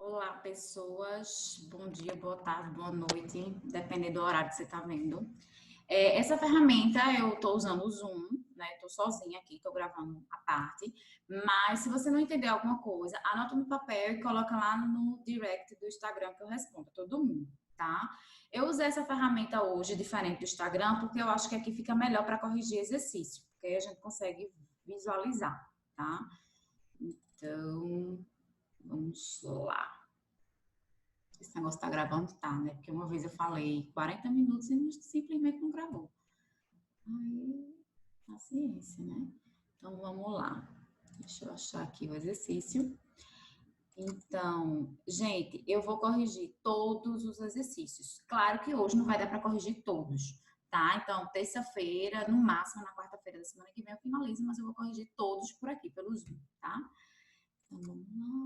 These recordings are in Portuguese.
Olá, pessoas. Bom dia, boa tarde, boa noite, dependendo do horário que você está vendo. Essa ferramenta eu estou usando o Zoom, né? Estou sozinha aqui, estou gravando a parte. Mas se você não entender alguma coisa, anota no papel e coloca lá no direct do Instagram que eu respondo a todo mundo, tá? Eu usei essa ferramenta hoje, diferente do Instagram, porque eu acho que aqui fica melhor para corrigir exercício, porque aí a gente consegue visualizar, tá? Então, vamos lá. Esse negócio tá gravando, tá, né? Porque uma vez eu falei 40 minutos e simplesmente não gravou. Aí, paciência, né? Então, vamos lá. Deixa eu achar aqui o exercício. Então, gente, eu vou corrigir todos os exercícios. Claro que hoje não vai dar para corrigir todos, tá? Então, terça-feira, no máximo na quarta-feira da semana que vem eu finalizo, mas eu vou corrigir todos por aqui, pelo Zoom, tá? Então, vamos lá.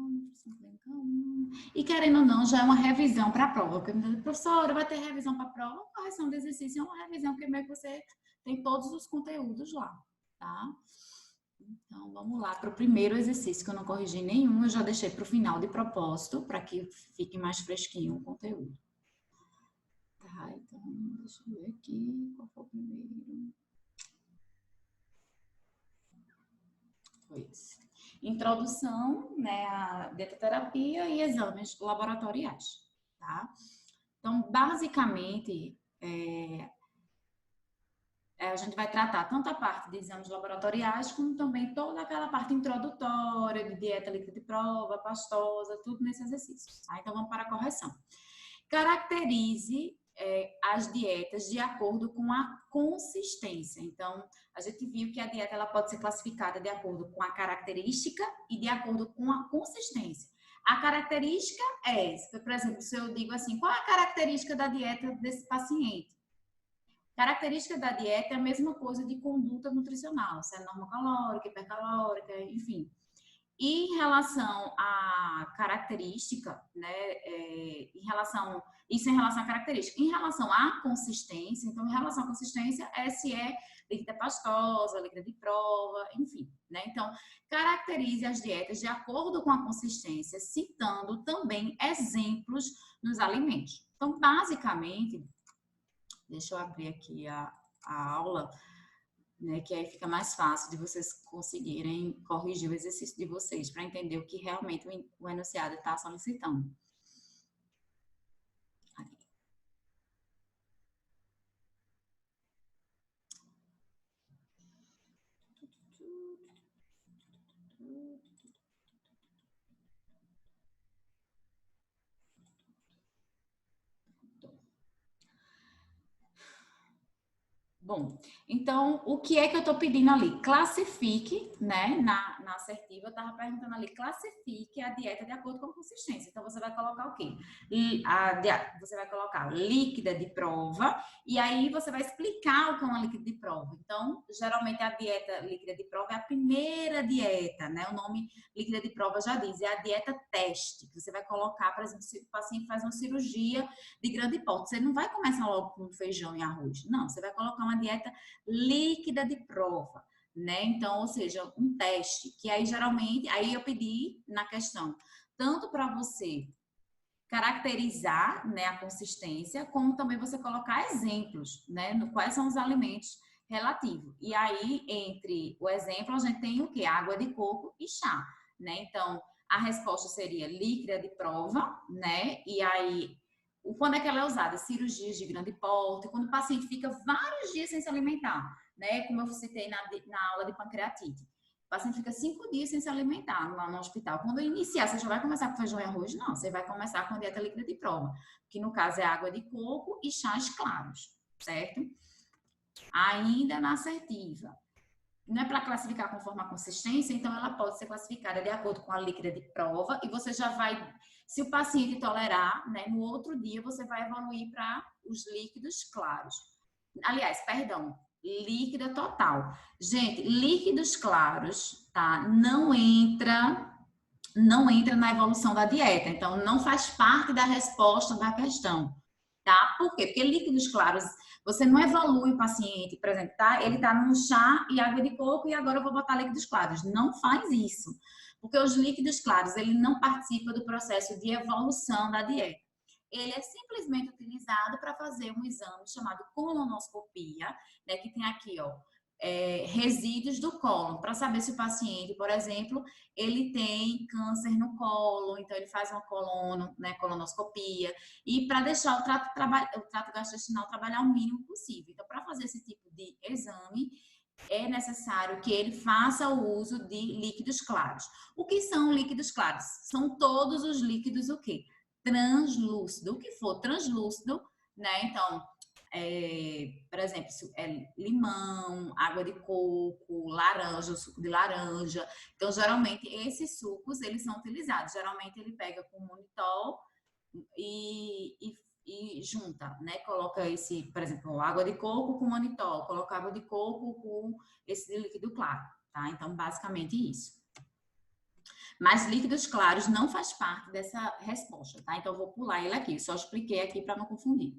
E querendo ou não, já é uma revisão para a prova. Porque, professora, vai ter revisão para a prova? Correção de exercício é uma revisão, porque meio que você tem todos os conteúdos lá, tá? Então, vamos lá para o primeiro exercício, que eu não corrigi nenhum, eu já deixei para o final de propósito, para que fique mais fresquinho o conteúdo. Tá, então, deixa eu ver aqui, qual foi o primeiro? Foi esse. Introdução, né, à dietoterapia e exames laboratoriais, tá? Então, basicamente, a gente vai tratar tanto a parte de exames laboratoriais, como também toda aquela parte introdutória, de dieta líquida de prova, pastosa, tudo nesse exercício. Tá? Então, vamos para a correção. Caracterize as dietas de acordo com a consistência. Então, a gente viu que a dieta ela pode ser classificada de acordo com a característica e de acordo com a consistência. A característica é essa. Por exemplo, se eu digo assim, qual é a característica da dieta desse paciente? Característica da dieta é a mesma coisa de conduta nutricional, se é normocalórica, hipercalórica, enfim. E em relação à característica, né, isso em relação à característica. Em relação à consistência, então, em relação à consistência, se é líquida pastosa, líquida de prova, enfim, né? Então, caracterize as dietas de acordo com a consistência, citando também exemplos nos alimentos. Então, basicamente, deixa eu abrir aqui a aula, né, que aí fica mais fácil de vocês conseguirem corrigir o exercício de vocês, para entender o que realmente o enunciado está solicitando. Aqui. Bom, então, o que é que eu estou pedindo ali? Classifique, né? Na assertiva, eu estava perguntando ali, classifique a dieta de acordo com a consistência. Então, você vai colocar o quê? Você vai colocar líquida de prova, e aí você vai explicar o que é uma líquida de prova. Então, geralmente a dieta líquida de prova é a primeira dieta, né? O nome líquida de prova já diz, é a dieta teste. Você vai colocar, por exemplo, se o paciente faz uma cirurgia de grande porte, você não vai começar logo com feijão e arroz. Não, você vai colocar uma dieta líquida de prova, né? Então, ou seja, um teste, que aí geralmente, aí eu pedi na questão, tanto para você caracterizar, né, a consistência, como também você colocar exemplos, né, no quais são os alimentos relativos. E aí, entre o exemplo, a gente tem o que? Água de coco e chá, né? Então, a resposta seria líquida de prova, né? E aí, quando é que ela é usada? Cirurgias de grande porte, quando o paciente fica vários dias sem se alimentar, né? Como eu citei na aula de pancreatite. O paciente fica 5 dias sem se alimentar lá no hospital. Quando iniciar, você já vai começar com feijão e arroz? Não, você vai começar com a dieta líquida de prova, que no caso é água de coco e chás claros, certo? Ainda na assertiva. Não é para classificar conforme a consistência, então ela pode ser classificada de acordo com a líquida de prova e você já vai, se o paciente tolerar, né, no outro dia você vai evoluir para os líquidos claros. Aliás, perdão, líquida total. Gente, líquidos claros, tá? Não entra na evolução da dieta, então não faz parte da resposta da questão, tá? Por quê? Porque líquidos claros, você não evolui o paciente, por exemplo, tá? Ele tá num chá e água de coco e agora eu vou botar líquidos claros. Não faz isso. Porque os líquidos claros, ele não participa do processo de evolução da dieta. Ele é simplesmente utilizado para fazer um exame chamado colonoscopia, né, que tem aqui, ó, resíduos do cólon, para saber se o paciente, por exemplo, ele tem câncer no cólon, então ele faz uma colonoscopia, e para deixar o trato gastrointestinal trabalhar o mínimo possível. Então, para fazer esse tipo de exame, é necessário que ele faça o uso de líquidos claros. O que são líquidos claros? São todos os líquidos o quê? Translúcido. O que for translúcido, né? Então, por exemplo, limão, água de coco, laranja, suco de laranja. Então, geralmente, esses sucos, eles são utilizados. Geralmente, ele pega com monitor e junta, né? Coloca por exemplo, água de coco com mannitol, coloca água de coco com esse líquido claro, tá? Então, basicamente isso. Mas líquidos claros não faz parte dessa resposta, tá? Então, eu vou pular ele aqui, só expliquei aqui para não confundir.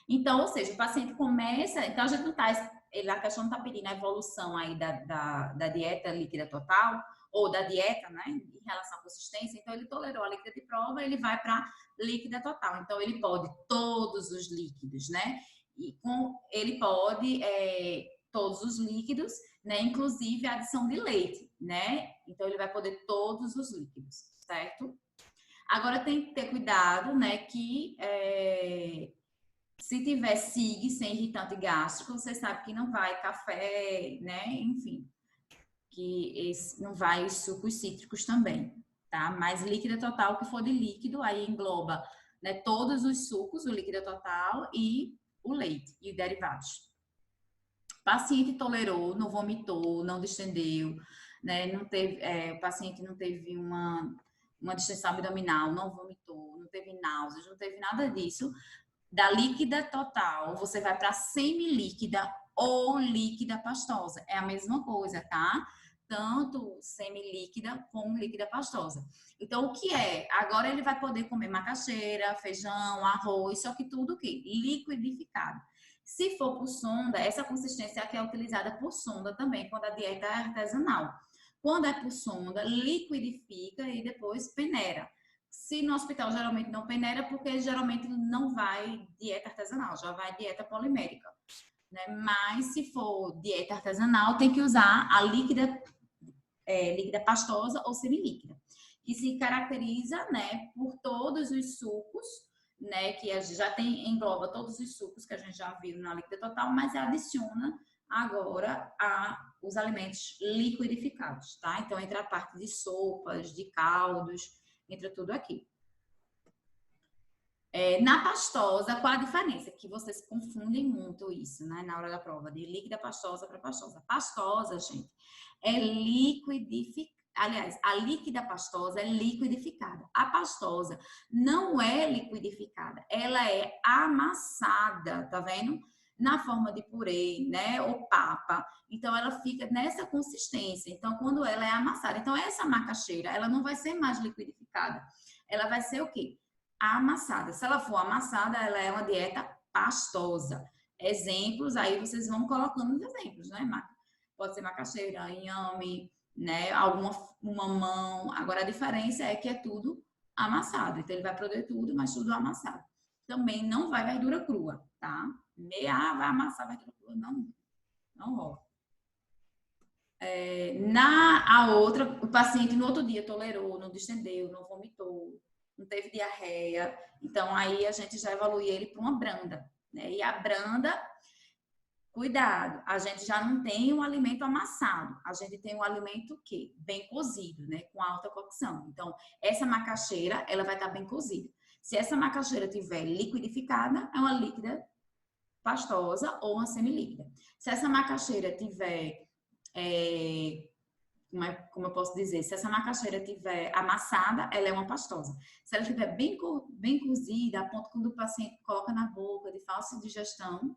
Então, ou seja, o paciente começa, então a gente não tá, a questão não está pedindo a evolução aí da dieta líquida total, ou da dieta, né, em relação à consistência, então ele tolerou a líquida de prova, ele vai para líquida total. Então, ele pode todos os líquidos, né, ele pode todos os líquidos, né, inclusive a adição de leite, né, então ele vai poder todos os líquidos, certo? Agora tem que ter cuidado, né, que se tiver SIG sem irritante gástrico, você sabe que não vai café, né? Enfim, que não vai sucos cítricos também, tá? Mas líquida total, que for de líquido, aí engloba, né, todos os sucos, o líquido total e o leite e derivados. O paciente tolerou, não vomitou, não distendeu, né? Não teve, o paciente não teve uma distensão abdominal, não vomitou, não teve náuseas, não teve nada disso. Da líquida total, você vai para semilíquida ou líquida pastosa. É a mesma coisa, tá? Tanto semilíquida como líquida pastosa. Então, o que é? Agora ele vai poder comer macaxeira, feijão, arroz, só que tudo o quê? Liquidificado. Se for por sonda, essa consistência aqui é utilizada por sonda também, quando a dieta é artesanal. Quando é por sonda, liquidifica e depois peneira. Se no hospital geralmente não peneira, porque geralmente não vai dieta artesanal, já vai dieta polimérica, né? Mas se for dieta artesanal, tem que usar a líquida pastosa ou semilíquida, que se caracteriza, né, por todos os sucos, né, que a gente já engloba todos os sucos que a gente já viu na líquida total, mas adiciona agora os alimentos liquidificados, tá? Então, entra a parte de sopas, de caldos, entra tudo aqui. Na pastosa, qual a diferença? Que vocês confundem muito isso, né? Na hora da prova, de líquida pastosa para pastosa. Pastosa, gente, é liquidificada. Aliás, a líquida pastosa é liquidificada. A pastosa não é liquidificada, ela é amassada, tá vendo? Na forma de purê, né? Ou papa. Então, ela fica nessa consistência. Então, quando ela é amassada. Então, essa macaxeira, ela não vai ser mais liquidificada. Ela vai ser o quê? Amassada. Se ela for amassada, ela é uma dieta pastosa. Exemplos, aí vocês vão colocando os exemplos, né? Pode ser macaxeira, inhame, né? Um mamão. Agora, a diferença é que é tudo amassado. Então, ele vai produzir tudo, mas tudo amassado. Também não vai verdura crua, tá? Vai amassar verdura crua, não rola. A outra, o paciente no outro dia tolerou, não distendeu, não vomitou, não teve diarreia. Então, aí a gente já evolui ele para uma branda, né? E a branda, cuidado, a gente já não tem um alimento amassado, a gente tem um alimento o quê? Bem cozido, né? Com alta cocção. Então, essa macaxeira, ela vai estar bem cozida. Se essa macaxeira tiver liquidificada, é uma líquida pastosa ou uma semilíquida. Se essa macaxeira tiver, como eu posso dizer, se essa macaxeira tiver amassada, ela é uma pastosa. Se ela estiver bem cozida, a ponto que quando o paciente coloca na boca de fácil digestão,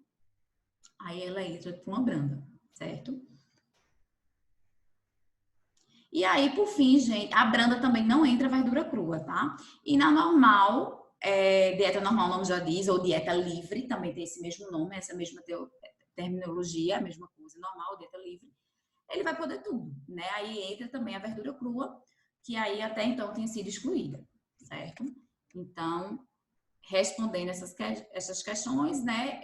aí ela entra para uma branda, certo? E aí, por fim, gente, a branda também não entra verdura crua, tá? E na normal, dieta normal, o nome já diz, ou dieta livre, também tem esse mesmo nome, essa mesma terminologia, a mesma coisa, normal, dieta livre. Ele vai poder tudo, né? Aí entra também a verdura crua, que aí até então tinha sido excluída, certo? Então, respondendo essas questões, né,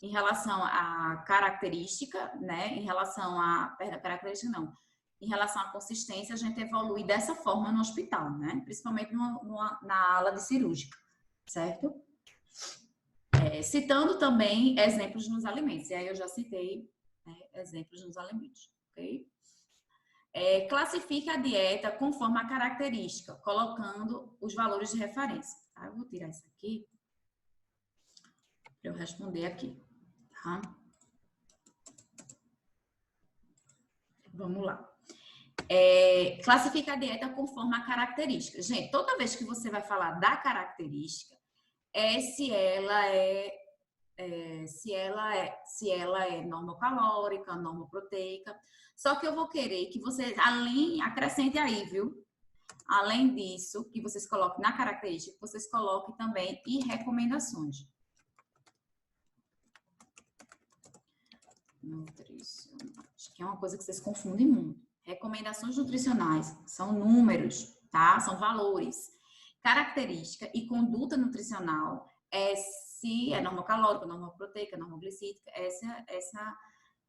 em relação à característica, né, em relação à, perdão, característica não, em relação à consistência, a gente evolui dessa forma no hospital, né, principalmente na ala de cirúrgica, certo? Citando também exemplos nos alimentos, e aí eu já citei, né, exemplos nos alimentos, ok? Classifique a dieta conforme a característica, colocando os valores de referência. Tá? Eu vou tirar isso aqui para eu responder aqui. Tá? Vamos lá. Classifique a dieta conforme a característica. Gente, toda vez que você vai falar da característica, se ela é normocalórica, normoproteica. Só que eu vou querer que vocês, acrescente aí, viu? Além disso, que vocês coloquem na característica, vocês coloquem também em recomendações. Nutricionais, que é uma coisa que vocês confundem muito. Recomendações nutricionais são números, tá? São valores. Característica e conduta nutricional se é normocalórica, normoproteica, normoglicídica,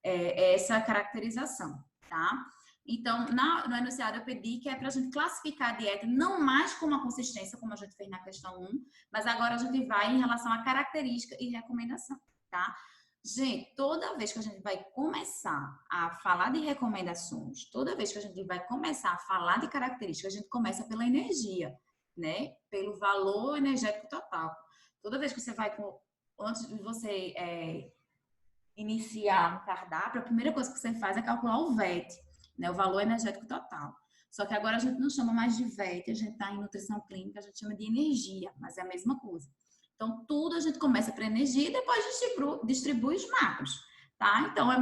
essa caracterização, tá? Então, no enunciado eu pedi que é para a gente classificar a dieta não mais como a consistência, como a gente fez na questão 1, mas agora a gente vai em relação à característica e recomendação, tá? Gente, toda vez que a gente vai começar a falar de recomendações, toda vez que a gente vai começar a falar de características, a gente começa pela energia, né? Pelo valor energético total. Toda vez que você vai, antes de você iniciar um cardápio, a primeira coisa que você faz é calcular o VET, né? O valor energético total. Só que agora a gente não chama mais de VET, a gente está em nutrição clínica, a gente chama de energia, mas é a mesma coisa. Então, tudo a gente começa por energia e depois distribui os macros, tá? Então, eu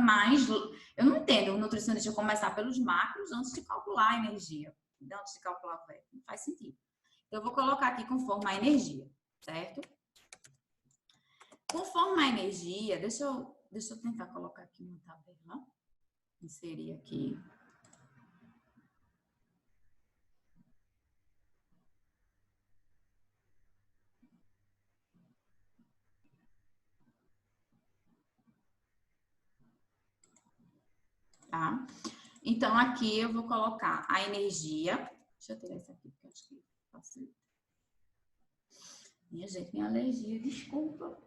não entendo o nutricionista começar pelos macros antes de calcular a energia, antes de calcular o VET. Não faz sentido. Então, eu vou colocar aqui conforme a energia, certo? Conforme a energia, deixa eu tentar colocar aqui uma tabela. Inserir aqui. Tá? Então, aqui eu vou colocar a energia. Deixa eu tirar isso aqui, porque eu acho que facilita. Minha gente, minha alergia, desculpa.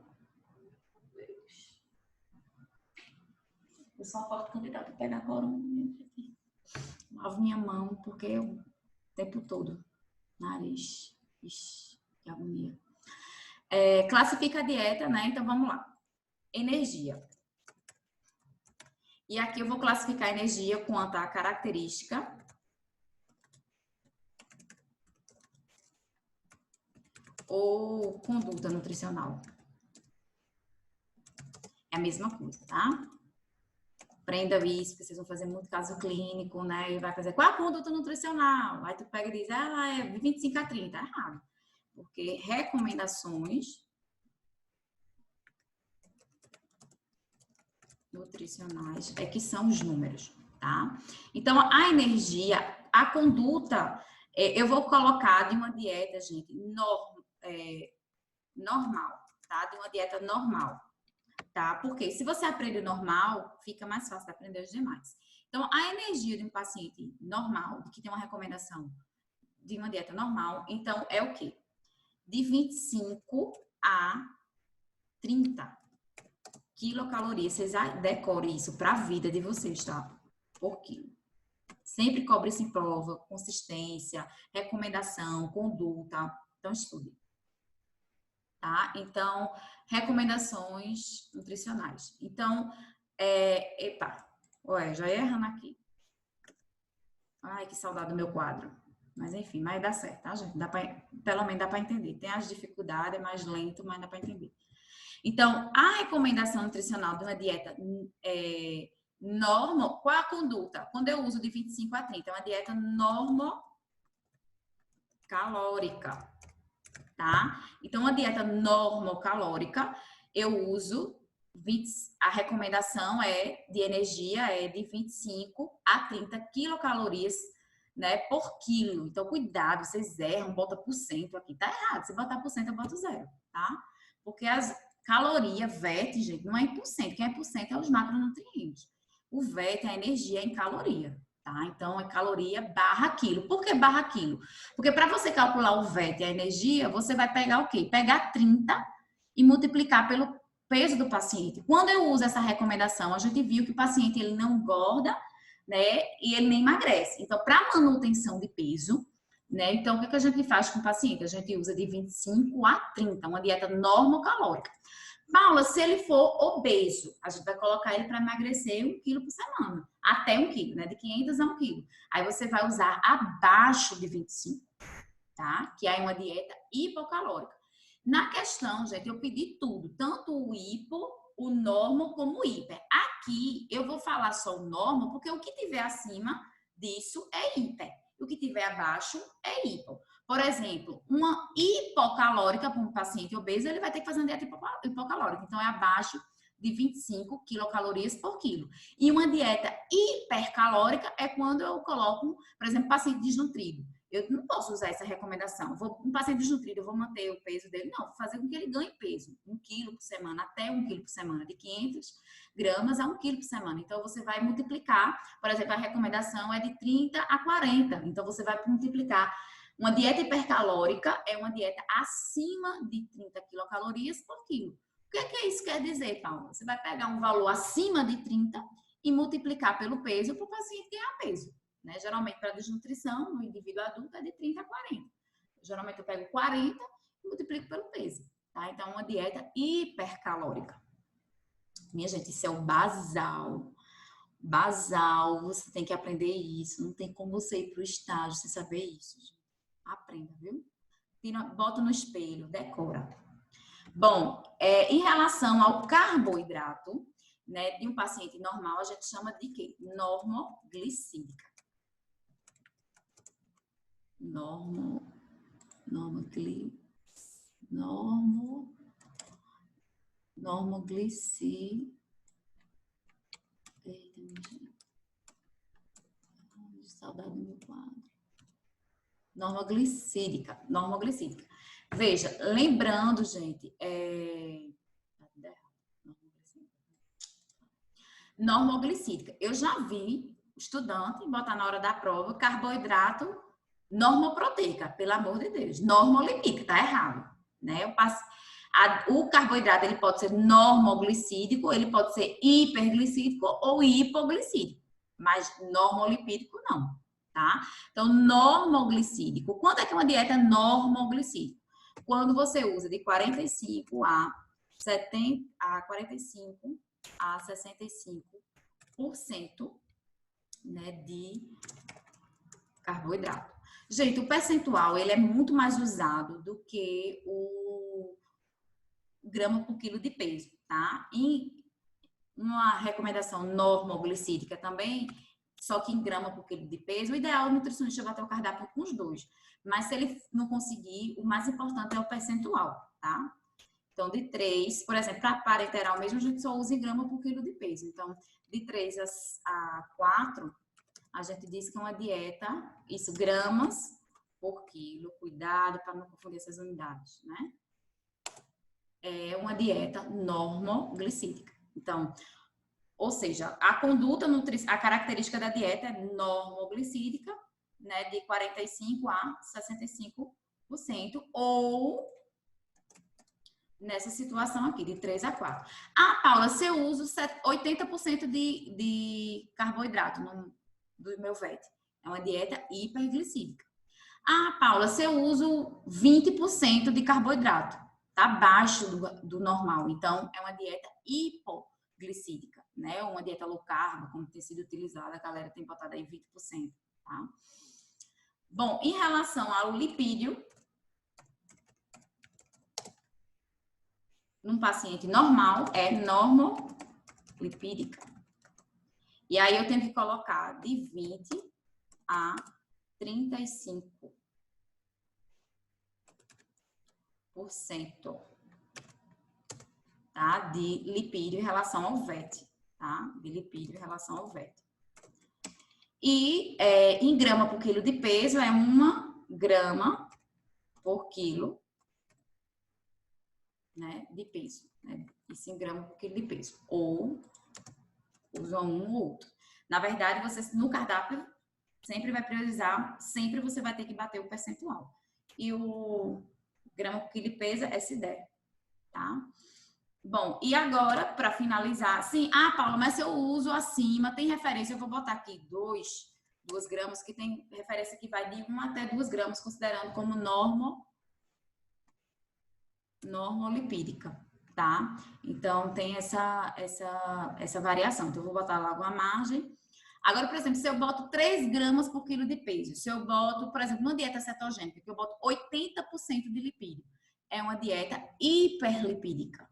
Eu sou uma forte candidata para pegar corona. Lavo minha mão, porque o tempo todo. Nariz. Ixi, que agonia. Classifica a dieta, né? Então, vamos lá. Energia. E aqui eu vou classificar a energia quanto à característica ou conduta nutricional. É a mesma coisa, tá? Aprenda isso, porque vocês vão fazer muito caso clínico, né? E vai fazer, qual a conduta nutricional? Aí tu pega e diz, é 25 a 30. É errado. Porque recomendações nutricionais é que são os números, tá? Então, a energia, a conduta, eu vou colocar de uma dieta, gente, normal, tá? De uma dieta normal, tá? Porque se você aprende o normal, fica mais fácil de aprender os demais. Então, a energia de um paciente normal, que tem uma recomendação de uma dieta normal, então é o quê? De 25 a 30 quilocalorias. Vocês decorem isso para a vida de vocês, tá? Por quilo. Sempre cobre isso em prova, consistência, recomendação, conduta. Então, estude. Tá? Então, recomendações nutricionais. Então, já ia errando aqui. Ai, que saudade do meu quadro. Mas, enfim, mas dá certo, tá, gente? Pelo menos dá para entender. Tem as dificuldades, é mais lento, mas dá para entender. Então, a recomendação nutricional de uma dieta qual é a conduta? Quando eu uso de 25 a 30, é uma dieta normocalórica, tá? Então, uma dieta normocalórica, eu uso, a recomendação de energia é de 25 a 30 quilocalorias né, por quilo. Então, cuidado, vocês erram, bota por cento aqui. Tá errado. Se botar por cento, eu boto zero, tá? Porque as calorias, VET, gente, não é em por cento. Quem é por cento é os macronutrientes. O VET, a energia é em caloria, tá? Então, é caloria barra quilo. Por que barra quilo? Porque para você calcular o VET e a energia, você vai pegar o quê? Pegar 30 e multiplicar pelo peso do paciente. Quando eu uso essa recomendação, a gente viu que o paciente ele não engorda, né? E ele nem emagrece. Então, para manutenção de peso, né? Então, o que a gente faz com o paciente? A gente usa de 25 a 30, uma dieta normocalórica. Paula, se ele for obeso, a gente vai colocar ele para emagrecer 1 quilo por semana, até 1 quilo, né? De 500 a 1 quilo. Aí você vai usar abaixo de 25, tá? Que é uma dieta hipocalórica. Na questão, gente, eu pedi tudo, tanto o hipo, o normo como o hiper. Aqui eu vou falar só o normo, porque o que tiver acima disso é hiper. O que tiver abaixo é hipo. Por exemplo, uma hipocalórica para um paciente obeso, ele vai ter que fazer uma dieta hipocalórica. Então, é abaixo de 25 quilocalorias por quilo. E uma dieta hipercalórica é quando eu coloco, por exemplo, paciente desnutrido. Eu não posso usar essa recomendação. Um paciente desnutrido, eu vou manter o peso dele? Não, vou fazer com que ele ganhe peso. 1 quilo por semana, até 1 quilo por semana. De 500 gramas a 1 quilo por semana. Então, você vai multiplicar. Por exemplo, a recomendação é de 30 a 40. Então, você vai multiplicar. Uma dieta hipercalórica é uma dieta acima de 30 quilocalorias por quilo. O que isso quer dizer, Paula? Você vai pegar um valor acima de 30 e multiplicar pelo peso para o paciente ganhar peso. Né? Geralmente, para desnutrição, no indivíduo adulto, é de 30 a 40. Geralmente, eu pego 40 e multiplico pelo peso. Tá? Então, uma dieta hipercalórica. Minha gente, isso é o basal. Basal, você tem que aprender isso. Não tem como você ir para o estágio sem saber isso. Aprenda, viu? Bota no espelho, decora. Bom, em relação ao carboidrato, né, de um paciente normal, a gente chama de quê? Normoglicídica. Normoglicídica. Saudade do meu quadro. Normoglicídica. Veja, lembrando, gente, normoglicídica. Eu já vi estudante botar na hora da prova carboidrato normoproteica, pelo amor de Deus. Normolipídica, tá errado, né? O carboidrato ele pode ser normoglicídico, ele pode ser hiperglicídico ou hipoglicídico, mas normolipídico não, tá? Então, normoglicídico. Quanto é que é uma dieta normoglicídica? Quando você usa de 45 a 65%, né, de carboidrato. Gente, o percentual ele é muito mais usado do que o grama por quilo de peso, tá? E uma recomendação normoglicídica também, só que em grama por quilo de peso, o ideal é o nutricionista bater o cardápio com os dois. Mas se ele não conseguir, o mais importante é o percentual, tá? Então, de 3, por exemplo, para parenteral mesmo, a gente só usa em grama por quilo de peso. Então, de 3 a 4, a gente diz que é uma dieta, isso, gramas por quilo. Cuidado para não confundir essas unidades, né? É uma dieta normoglicídica. Então, ou seja, a conduta a característica da dieta é normoglicídica, né, de 45 a 65%, ou nessa situação aqui, de 3 a 4. Ah, Paula, se eu uso 80% de carboidrato do meu VET, é uma dieta hiperglicídica. Ah, Paula, se eu uso 20% de carboidrato, tá abaixo do normal, então é uma dieta hipoglicídica, né? Uma dieta low carb, como tem sido utilizada, a galera tem botado aí 20%, tá? Bom, em relação ao lipídio, num paciente normal, é normolipídica. E aí eu tenho que colocar de 20 a 35%, tá? De lipídio em relação ao VET, tá? De lipídio em relação ao VET. E em grama por quilo de peso é 1 grama por quilo, né, de peso. Né? Isso em grama por quilo de peso. Ou usa um ou outro. Na verdade, você no cardápio sempre vai priorizar, sempre você vai ter que bater o percentual. E o grama por quilo de peso é SDE, tá? Bom, e agora, para finalizar, sim, Paula, mas se eu uso acima, tem referência, eu vou botar aqui 2 gramas, que tem referência que vai de 1 até 2 gramas, considerando como normolipídica, tá? Então, tem essa variação. Então, eu vou botar logo a margem. Agora, por exemplo, se eu boto 3 gramas por quilo de peso, se eu boto, por exemplo, uma dieta cetogênica, que eu boto 80% de lipídio, é uma dieta hiperlipídica,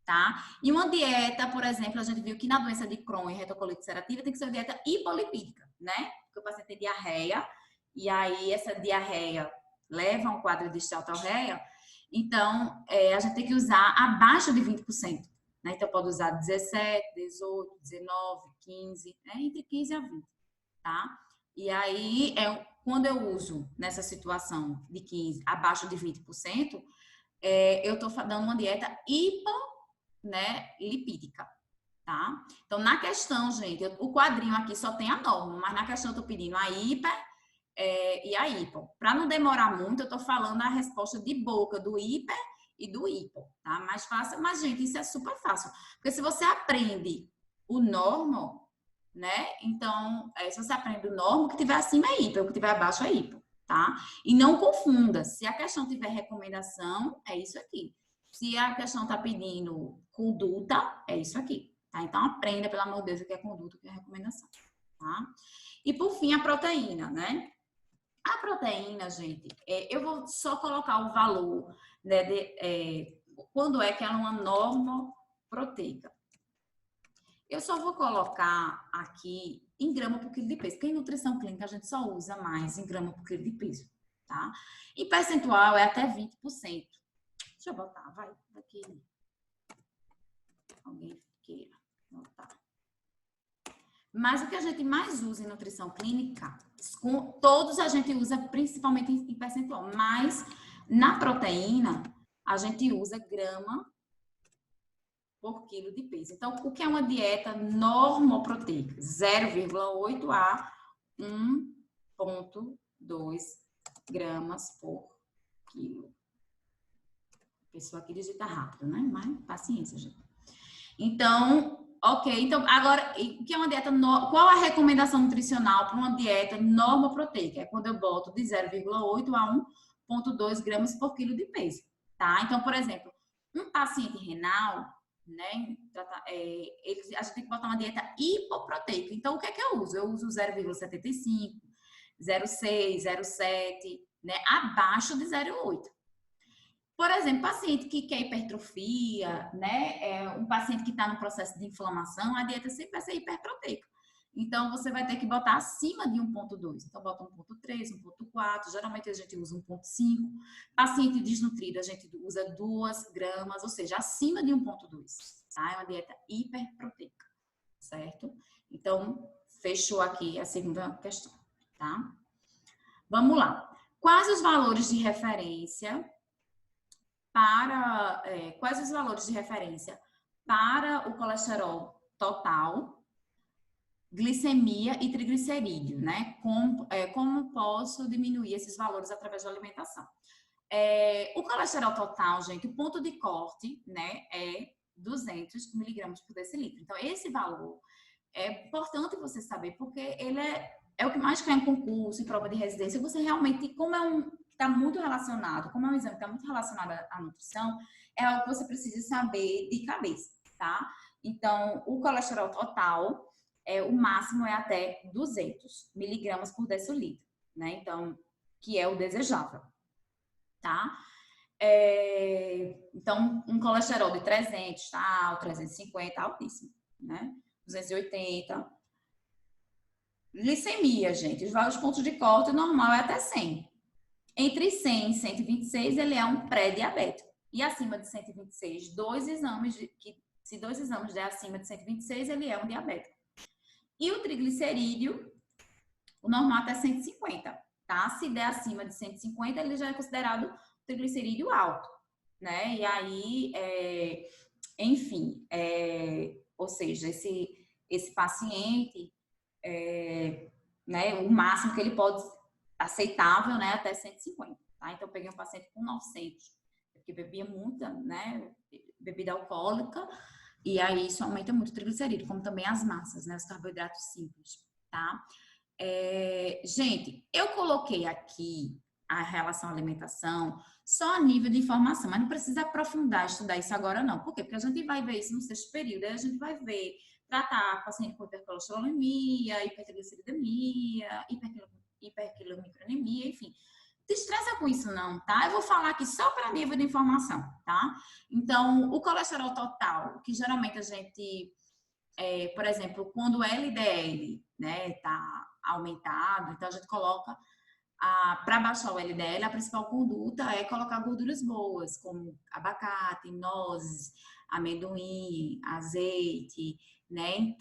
tá? E uma dieta, por exemplo, a gente viu que na doença de Crohn e retocolite ulcerativa tem que ser uma dieta hipolipídica, né? Porque o paciente tem diarreia, e aí essa diarreia leva a um quadro de esteatorreia, então a gente tem que usar abaixo de 20%. Né? Então, pode usar 17, 18, 19, 15, né? Entre 15 a 20, tá? E aí, quando eu uso nessa situação de 15, abaixo de 20%, eu estou dando uma dieta lipídica, tá? Então, na questão, gente, o quadrinho aqui só tem a norma, mas na questão eu estou pedindo a hiper e a hipo. Para não demorar muito, eu estou falando a resposta de boca do hiper e do hipo, tá? Mais fácil, mas, gente, isso é super fácil. Porque se você aprende o normo, né? Então, se você aprende o normo, o que tiver acima é hipo, o que tiver abaixo é hipo, tá? E não confunda. Se a questão tiver recomendação, é isso aqui. Se a questão está pedindo conduta, é isso aqui, tá? Então, aprenda, pelo amor de Deus, o que é conduta, o que é recomendação, tá? E, por fim, a proteína, né? A proteína, gente, eu vou só colocar o valor, né, quando é que ela é uma norma proteica. Eu só vou colocar aqui em grama por quilo de peso, porque em nutrição clínica a gente só usa mais em grama por quilo de peso, tá? E percentual é até 20%. Deixa eu botar, vai, daqui. Alguém queira botar. Mas o que a gente mais usa em nutrição clínica, todos a gente usa principalmente em percentual, mas na proteína a gente usa grama por quilo de peso. Então, o que é uma dieta normoproteica? 0,8 a 1,2 gramas por quilo. A pessoa aqui digita rápido, né? Mas paciência, gente. Então, ok, então agora, o que é uma dieta, qual a recomendação nutricional para uma dieta normoproteica? É quando eu boto de 0,8 a 1,2 gramas por quilo de peso, tá? Então, por exemplo, um paciente renal, né, a gente tem que botar uma dieta hipoproteica. Então, o que é que eu uso? Eu uso 0,75, 0,6, 0,7, né, abaixo de 0,8. Por exemplo, paciente que quer hipertrofia, né? Um paciente que está no processo de inflamação, a dieta sempre vai ser hiperproteica. Então, você vai ter que botar acima de 1,2. Então, bota 1,3, 1,4. Geralmente, a gente usa 1,5. Paciente desnutrido, a gente usa 2 gramas, ou seja, acima de 1,2. Tá? É uma dieta hiperproteica, certo? Então, fechou aqui a segunda questão, tá? Vamos lá. Quais os valores de referência quais os valores de referência para o colesterol total, glicemia e triglicerídeo, né? Como posso diminuir esses valores através da alimentação? O colesterol total, gente, o ponto de corte, né, é 200 miligramas por decilitro. Então, esse valor é importante você saber, porque ele é o que mais cai em concurso, em prova de residência. Você realmente, como está muito relacionado, como é um exame que está muito relacionado à nutrição, é algo que você precisa saber de cabeça, tá? Então, o colesterol total, o máximo é até 200 miligramas por decilitro, né? Então, que é o desejável, tá? Então, um colesterol de 300, tá? 350, altíssimo, né? 280. Glicemia, gente, os vários pontos de corte, o normal é até 100. Entre 100 e 126, ele é um pré-diabético. E acima de 126, se 2 exames der acima de 126, ele é um diabético. E o triglicerídeo O normal até 150, tá? Se der acima de 150, ele já é considerado triglicerídeo alto, né? E aí, enfim, ou seja, esse paciente, né, o máximo que ele pode aceitável, né, até 150, tá? Então, eu peguei um paciente com 900, porque bebia muita, né, bebida alcoólica, e aí isso aumenta muito o triglicerídeo, como também as massas, né, os carboidratos simples, tá? Gente, eu coloquei aqui a relação à alimentação só a nível de informação, mas não precisa aprofundar, estudar isso agora não. Por quê? Porque a gente vai ver isso no sexto período, aí a gente vai ver, tratar paciente com hipercolesterolemia, hipertrigliceridemia, hiperquilomicronemia, enfim. Não se estressa com isso não, tá? Eu vou falar aqui só para nível de informação, tá? Então, o colesterol total, que geralmente a gente, por exemplo, quando o LDL, né, tá aumentado, então a gente coloca para baixar o LDL, a principal conduta é colocar gorduras boas, como abacate, nozes, amendoim, azeite, né?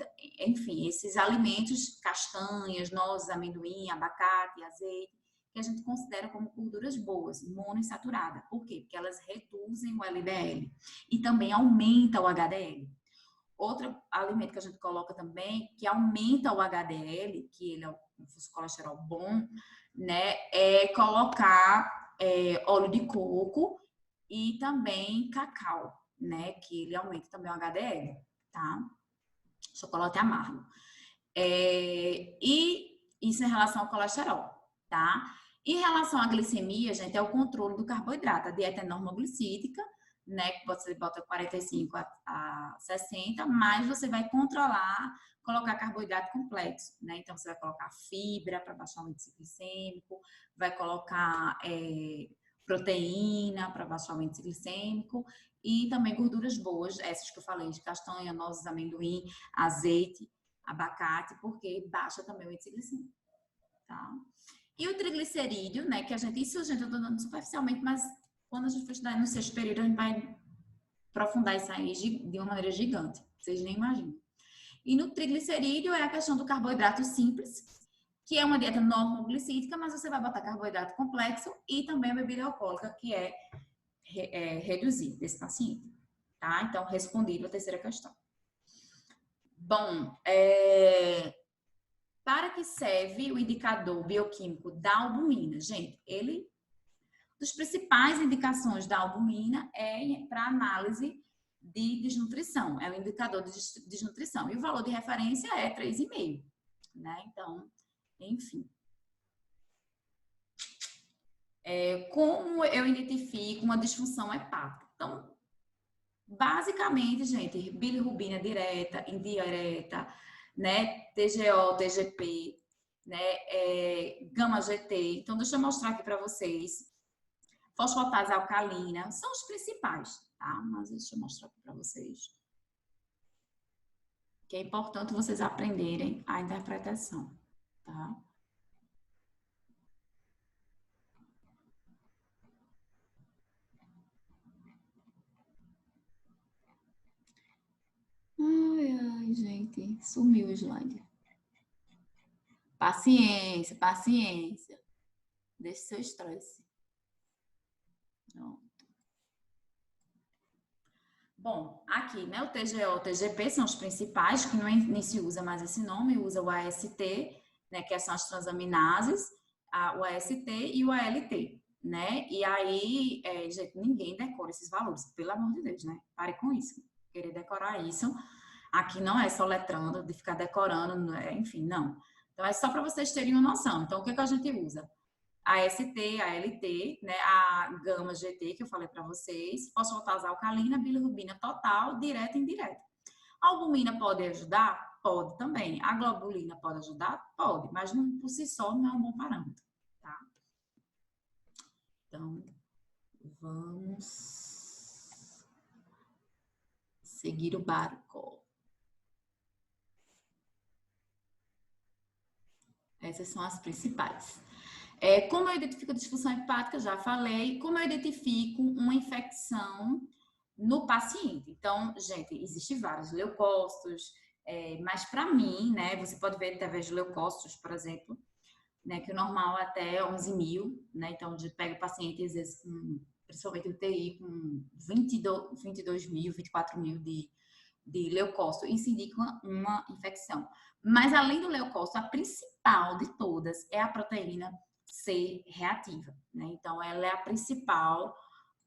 Enfim, esses alimentos, castanhas, nozes, amendoim, abacate, azeite, que a gente considera como gorduras boas, monoinsaturada. Por quê? Porque elas reduzem o LDL e também aumenta o HDL. Outro alimento que a gente coloca também, que aumenta o HDL, que ele é o colesterol bom, né, é colocar óleo de coco e também cacau, né, que ele aumenta também o HDL, tá? Chocolate amargo. E isso em relação ao colesterol, tá? Em relação à glicemia, gente, é o controle do carboidrato. A dieta é normoglicídica, né, que você bota 45 a 60, mas você vai controlar, colocar carboidrato complexo, né? Então, você vai colocar fibra para baixar o índice glicêmico, vai colocar proteína para baixar o índice glicêmico e também gorduras boas, essas que eu falei, de castanha, nozes, amendoim, azeite, abacate, porque baixa também o índice glicêmico, tá? E o triglicerídeo, né, que a gente, isso, gente, eu tô dando superficialmente, mas quando a gente for estudar no sexto período, a gente vai aprofundar isso aí de uma maneira gigante. Vocês nem imaginam. E no triglicerídeo é a questão do carboidrato simples, que é uma dieta normoglicídica, mas você vai botar carboidrato complexo e também a bebida alcoólica, que é reduzir desse paciente. Tá? Então, respondido a terceira questão. Bom, para que serve o indicador bioquímico da albumina? Gente, ele das principais indicações da albumina é para análise de desnutrição, é o indicador de desnutrição. E o valor de referência é 3,5, né? Então, enfim. Como eu identifico uma disfunção hepática? Então, basicamente, gente, bilirrubina direta, indireta, né? TGO, TGP, né? Gama GT. Então, deixa eu mostrar aqui para vocês. Fosfatase alcalina, são os principais, tá? Mas deixa eu mostrar aqui para vocês. Que é importante vocês aprenderem a interpretação, tá? Ai, gente, sumiu o slide. Paciência, paciência. Deixe seu estresse. Pronto. Bom, aqui, né, o TGO, o TGP são os principais, que não nem se usa mais esse nome, usa o AST, né, que são as transaminases, o AST e o ALT, né? E aí, gente, ninguém decora esses valores, pelo amor de Deus, né? Pare com isso, querer decorar isso. Aqui não é só letrando, de ficar decorando, enfim, não. Então, é só para vocês terem uma noção. Então, o que a gente usa? A ST, a LT, né, a gama GT, que eu falei para vocês, fosfatase alcalina, bilirrubina total, direta e indireta. A albumina pode ajudar? Pode também. A globulina pode ajudar? Pode, mas não, por si só não é um bom parâmetro, tá? Então, vamos seguir o barco. Essas são as principais. Como eu identifico a disfunção hepática, já falei. Como eu identifico uma infecção no paciente? Então, gente, existem vários leucócitos, mas para mim, né, você pode ver através de leucócitos, por exemplo, né? Que o normal é até 11.000, né? Então, a gente pega paciente, às vezes, principalmente UTI, com 22.000, 24.000 de leucócito. Isso indica uma infecção. Mas, além do leucócito, a principal de todas é a proteína C reativa, né? Então, ela é a principal,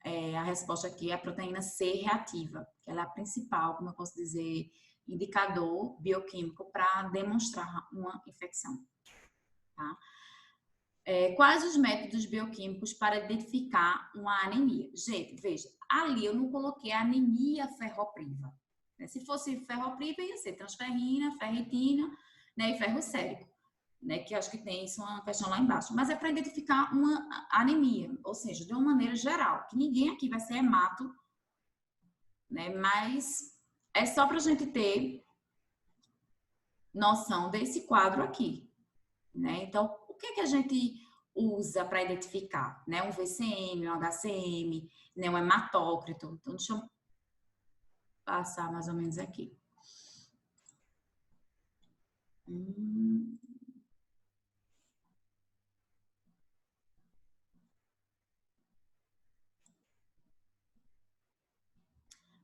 a resposta aqui é a proteína C reativa, que ela é a principal, como eu posso dizer, indicador bioquímico para demonstrar uma infecção, tá? Quais os métodos bioquímicos para identificar uma anemia? Gente, veja, ali eu não coloquei anemia ferropriva. Né? Se fosse ferropriva, ia ser transferrina, ferritina, né, e ferro sérico, né, que acho que tem isso uma questão lá embaixo. Mas é para identificar uma anemia, ou seja, de uma maneira geral, que ninguém aqui vai ser hemato, né, mas é só para a gente ter noção desse quadro aqui, né? Então, o que que a gente usa para identificar, né? Um VCM, um HCM, né? Um hematócrito. Então, deixa eu passar mais ou menos aqui.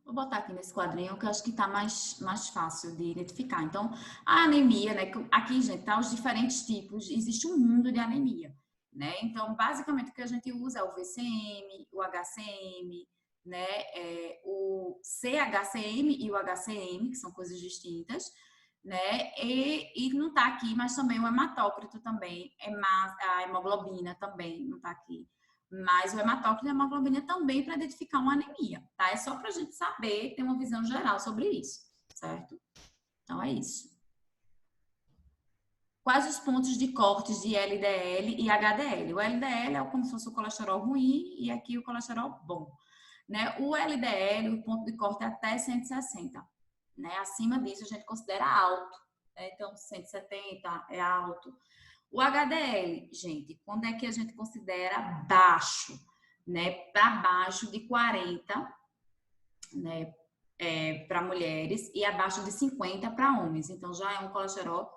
Vou botar aqui nesse quadrinho que eu acho que está mais fácil de identificar. Então, a anemia, né? Aqui, gente, tá os diferentes tipos. Existe um mundo de anemia, né? Então, basicamente, o que a gente usa é o VCM, o HCM, né? O CHCM e o HCM, que são coisas distintas, né? E não está aqui, mas também o hematócrito também, a hemoglobina também não está aqui. Mas o hematócrito e a hemoglobina também para identificar uma anemia, tá? É só para a gente saber, ter uma visão geral sobre isso, certo? Então, é isso. Quais os pontos de cortes de LDL e HDL? O LDL é como se fosse o colesterol ruim e aqui o colesterol bom, né? O LDL, o ponto de corte é até 160, né? Acima disso a gente considera alto, né? Então 170 é alto. O HDL, gente, quando é que a gente considera baixo, né? Para baixo de 40, né? Para mulheres e abaixo de 50 para homens. Então já é um colesterol,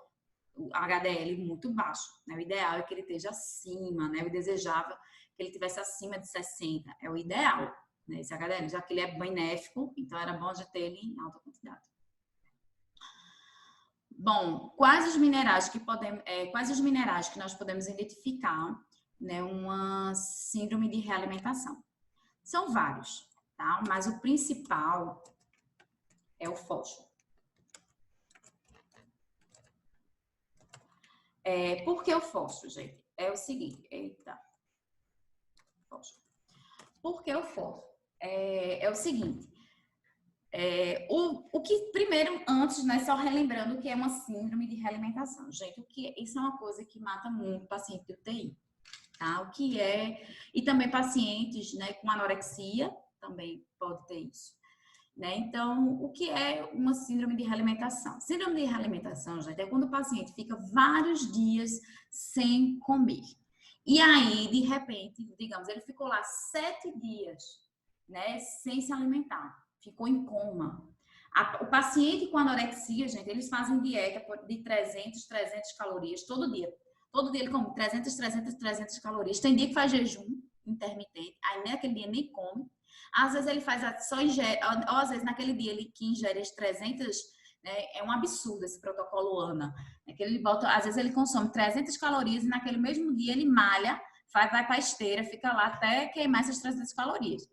o HDL muito baixo, né? O ideal é que ele esteja acima, né? O desejável que ele tivesse acima de 60, é o ideal, né? Esse HDL, já que ele é benéfico, então era bom já ter ele em alta quantidade. Bom, quais os minerais que nós podemos identificar, né, uma síndrome de realimentação? São vários, tá? Mas o principal é o fósforo. Por que o fósforo, gente? É o seguinte, fósforo. Por que o fósforo? É o seguinte, o que primeiro, antes, né, só relembrando o que é uma síndrome de realimentação. Gente, isso é uma coisa que mata muito paciente de UTI, tá? O que é, e também pacientes, né, com anorexia também pode ter isso, né? Então, o que é uma síndrome de realimentação? Síndrome de realimentação, gente, é quando o paciente fica vários dias sem comer. E aí, de repente, digamos, ele ficou lá 7 dias, né, sem se alimentar, ficou em coma. O paciente com anorexia, gente, eles fazem dieta de 300 calorias todo dia. Todo dia ele come 300 calorias. Tem dia que faz jejum intermitente, aí naquele dia nem come. Às vezes ele faz só ingere, ou às vezes naquele dia ele que ingere as 300, né, é um absurdo esse protocolo ANA. É que ele bota, às vezes ele consome 300 calorias e naquele mesmo dia ele malha, vai para a esteira, fica lá até queimar essas 300 calorias.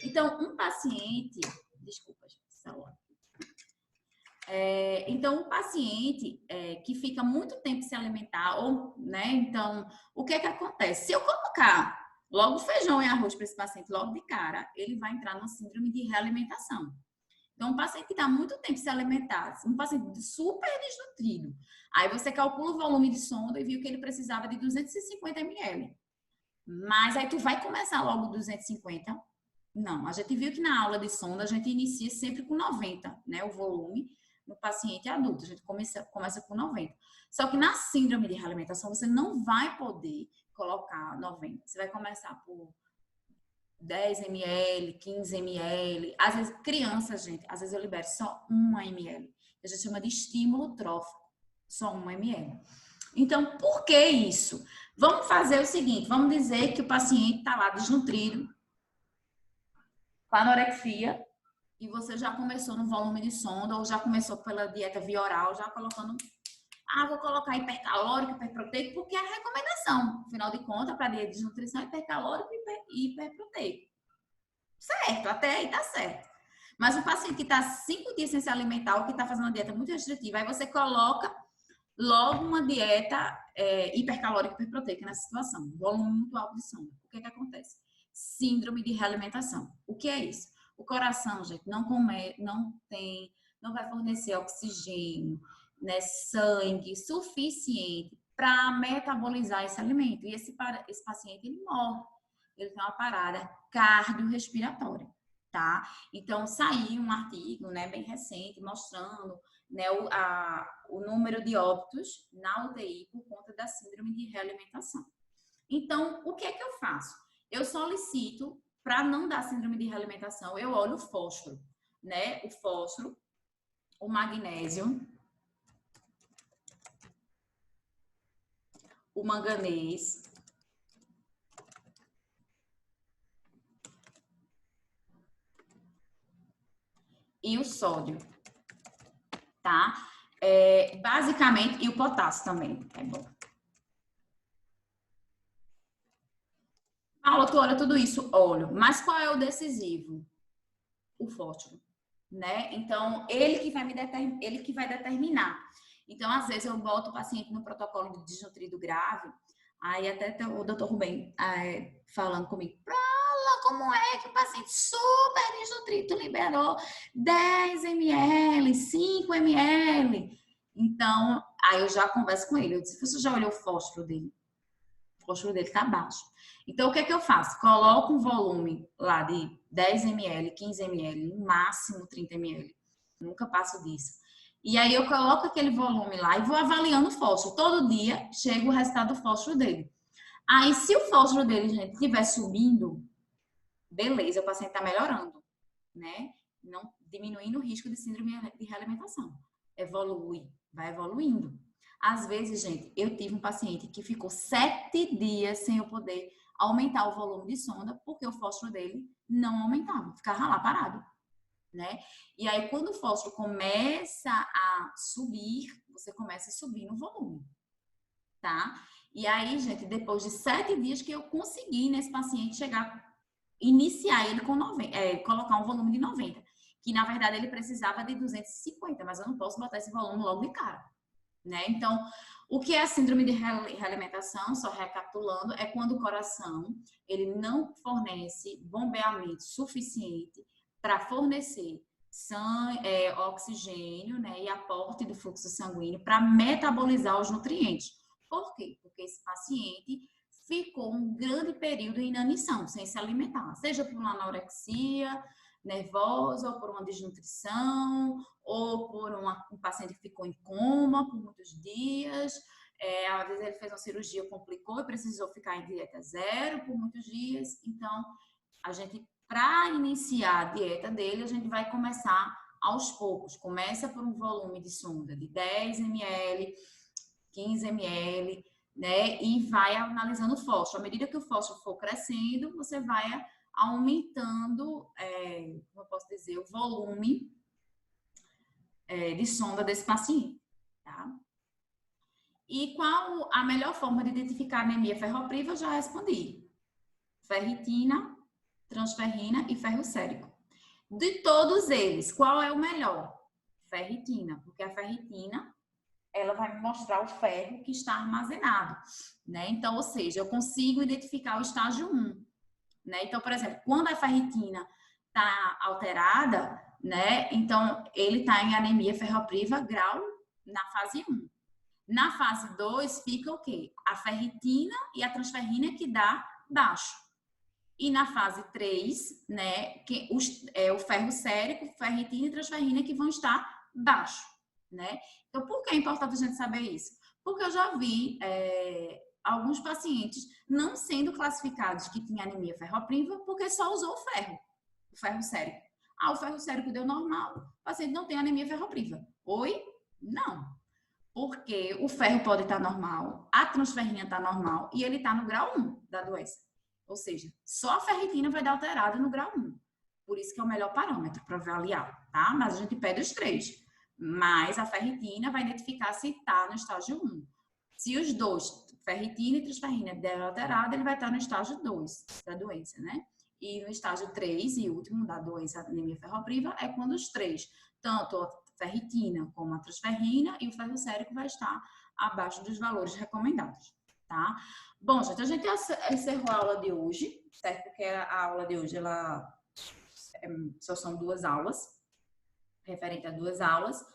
Então, um paciente, desculpa, celular. Então, um paciente que fica muito tempo sem alimentar, ou, né, então, o que é que acontece? Se eu colocar logo feijão e arroz para esse paciente logo de cara, ele vai entrar numa síndrome de realimentação. Então, um paciente que está muito tempo sem alimentar, um paciente super desnutrido, aí você calcula o volume de sonda e viu que ele precisava de 250 ml. Mas aí tu vai começar logo 250? Não, a gente viu que na aula de sonda a gente inicia sempre com 90, né, o volume no paciente adulto, a gente começa com 90. Só que na síndrome de realimentação você não vai poder colocar 90, você vai começar por 10 ml, 15 ml, às vezes criança, gente, às vezes eu libero só 1 ml, a gente chama de estímulo trófico, só 1 ml. Então, por que isso? Vamos fazer o seguinte, vamos dizer que o paciente está lá desnutrido, com anorexia, e você já começou no volume de sonda, ou já começou pela dieta via oral, já colocando, vou colocar hipercalórico, hiperproteico, porque é a recomendação, afinal de contas, para dieta de desnutrição, hipercalórico e hiperproteico. Certo, até aí tá certo. Mas o paciente que está 5 dias sem se alimentar, ou que está fazendo uma dieta muito restritiva, aí você coloca logo uma dieta hipercalórica e hiperproteica nessa situação, volume muito alto de sono. O que acontece? Síndrome de realimentação. O que é isso? O coração, gente, não vai fornecer oxigênio, né, sangue suficiente para metabolizar esse alimento. E esse paciente, ele morre. Ele tem uma parada cardiorrespiratória, tá? Então, saiu um artigo, né, bem recente, mostrando, né, o número de óbitos na UTI por conta da síndrome de realimentação. Então, o que é que eu faço? Eu solicito, para não dar síndrome de realimentação, eu olho o fósforo, né? O fósforo, o magnésio, o manganês, e o sódio, tá? Basicamente, e o potássio também, é bom. Paula, tu olha tudo isso? Olho. Mas qual é o decisivo? O fósforo, né? Então, ele que vai determinar. Então, às vezes, eu boto o paciente no protocolo de desnutrido grave, aí até o doutor Rubem falando comigo, Paula, como é que o paciente super desnutrido liberou 10 ml, 5 ml? Então, aí eu já converso com ele. Eu disse, você já olhou o fósforo dele? O fósforo dele tá baixo. Então, o que é que eu faço? Coloco um volume lá de 10 ml, 15 ml, no máximo 30 ml. Nunca passo disso. E aí eu coloco aquele volume lá e vou avaliando o fósforo. Todo dia chega o resultado do fósforo dele. Aí, se o fósforo dele, gente, estiver subindo, beleza, o paciente está melhorando, né? Não diminuindo o risco de síndrome de realimentação. Evolui, vai evoluindo. Às vezes, gente, eu tive um paciente que ficou 7 dias sem eu poder aumentar o volume de sonda, porque o fósforo dele não aumentava, ficava lá parado, né? E aí, quando o fósforo começa a subir, você começa a subir no volume, tá? E aí, gente, depois de 7 dias que eu consegui nesse paciente iniciar ele com 90, colocar um volume de 90, que na verdade ele precisava de 250, mas eu não posso botar esse volume logo de cara, né? Então, o que é a síndrome de realimentação, só recapitulando, é quando o coração ele não fornece bombeamento suficiente para fornecer oxigênio, né, e aporte do fluxo sanguíneo para metabolizar os nutrientes. Por quê? Porque esse paciente ficou um grande período em inanição, sem se alimentar, seja por uma anorexia nervosa, ou por uma desnutrição, ou por um paciente que ficou em coma por muitos dias. Às vezes ele fez uma cirurgia, complicou e precisou ficar em dieta zero por muitos dias. Então, a gente, para iniciar a dieta dele, a gente vai começar aos poucos. Começa por um volume de sonda de 10 ml, 15 ml, né? E vai analisando o fósforo. À medida que o fósforo for crescendo, você vai aumentando, como eu posso dizer, o volume de sonda desse paciente, tá? E qual a melhor forma de identificar anemia ferropriva? Eu já respondi. Ferritina, transferrina e ferro sérico. De todos eles, qual é o melhor? Ferritina, porque a ferritina ela vai me mostrar o ferro que está armazenado, né? Então, ou seja, eu consigo identificar o estágio 1, né? Então, por exemplo, quando a ferritina está alterada, né? Então, ele está em anemia ferropriva grau na fase 1. Na fase 2 fica o quê? A ferritina e a transferrina que dá baixo. E na fase 3, né, o ferro sérico, ferritina e transferrina que vão estar baixo, né? Então, por que é importante a gente saber isso? Porque eu já vi alguns pacientes não sendo classificados que tinha anemia ferropriva porque só usou o ferro sérico. O ferro sérico deu normal, o paciente não tem anemia ferropriva. Oi? Não. Porque o ferro pode estar normal, a transferrina está normal e ele está no grau 1 da doença. Ou seja, só a ferritina vai dar alterado no grau 1. Por isso que é o melhor parâmetro para avaliar, tá? Mas a gente pede os 3. Mas a ferritina vai identificar se está no estágio 1. Se os dois, ferritina e transferrina, der alterado, ele vai estar no estágio 2 da doença, né? E no estágio 3 e último da doença anemia ferropriva é quando os 3, tanto a ferritina como a transferrina e o ferro sérico vai estar abaixo dos valores recomendados, tá? Bom, gente, a gente encerrou a aula de hoje, certo? Porque a aula de hoje, ela só são 2 aulas, referente a 2 aulas.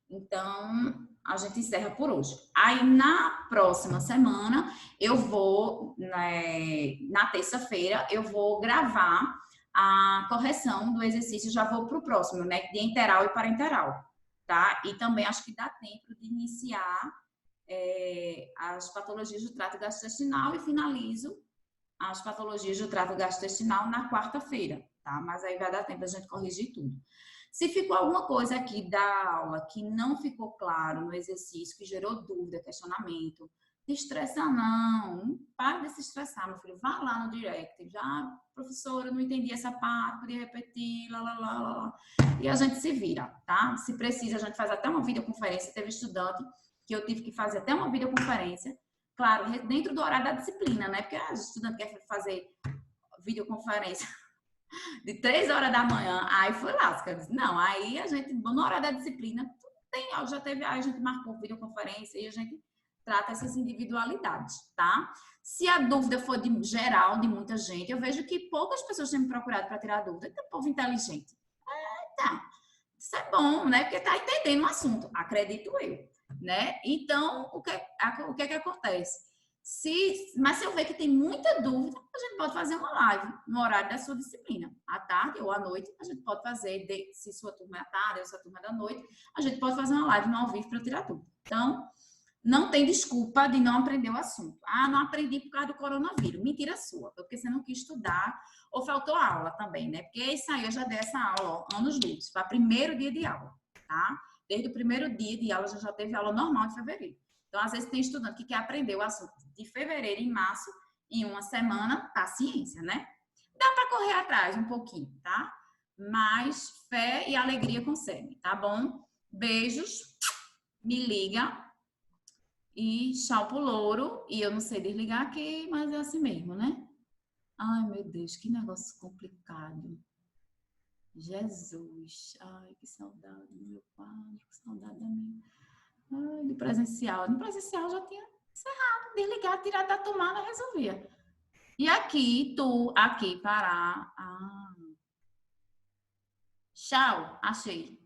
Então, a gente encerra por hoje. Aí, na próxima semana, eu vou, na terça-feira, eu vou gravar a correção do exercício, já vou para o próximo, né? De enteral e parenteral, tá? E também acho que dá tempo de iniciar as patologias do trato gastrointestinal e finalizo as patologias do trato gastrointestinal na quarta-feira, tá? Mas aí vai dar tempo a gente corrigir tudo. Se ficou alguma coisa aqui da aula que não ficou claro no exercício, que gerou dúvida, questionamento, se estressa não para de se estressar, meu filho, vá lá no direct, já, professora, não entendi essa parte, podia repetir, lá. E a gente se vira, tá? Se precisa, a gente faz até uma videoconferência, teve estudante que eu tive que fazer até uma videoconferência, claro, dentro do horário da disciplina, né? Porque a estudante quer fazer videoconferência de 3 horas da manhã, aí foi lasca. Eu disse, não, aí a gente, no horário da disciplina, já teve, aí a gente marcou videoconferência e a gente trata essas individualidades, tá? Se a dúvida for de geral, de muita gente, eu vejo que poucas pessoas têm me procurado para tirar dúvida. Tem povo inteligente. Tá. Isso é bom, né? Porque tá entendendo o assunto, acredito eu, né? Então, o que é que acontece? Mas se eu ver que tem muita dúvida, a gente pode fazer uma live no horário da sua disciplina. À tarde ou à noite, a gente pode fazer, se sua turma é à tarde ou sua turma é da noite, a gente pode fazer uma live no ao vivo para tirar dúvida. Então, não tem desculpa de não aprender o assunto. Ah, não aprendi por causa do coronavírus. Mentira sua, porque você não quis estudar ou faltou aula também, né? Porque isso aí eu já dei essa aula, ó, anos luz. Foi o primeiro dia de aula, tá? Desde o primeiro dia de aula, já teve aula normal de fevereiro. Então, às vezes tem estudante que quer aprender o assunto de fevereiro em março, em uma semana, paciência, né? Dá para correr atrás um pouquinho, tá? Mas fé e alegria conseguem, tá bom? Beijos, me liga. E tchau pro louro. E eu não sei desligar aqui, mas é assim mesmo, né? Ai, meu Deus, que negócio complicado. Jesus. Ai, que saudade do meu quadro, que saudade da minha. Ai, do presencial. No presencial já tinha encerrado, desligar, tirar da tomada, resolvia. E aqui, aqui, parar. Ah. Tchau, achei.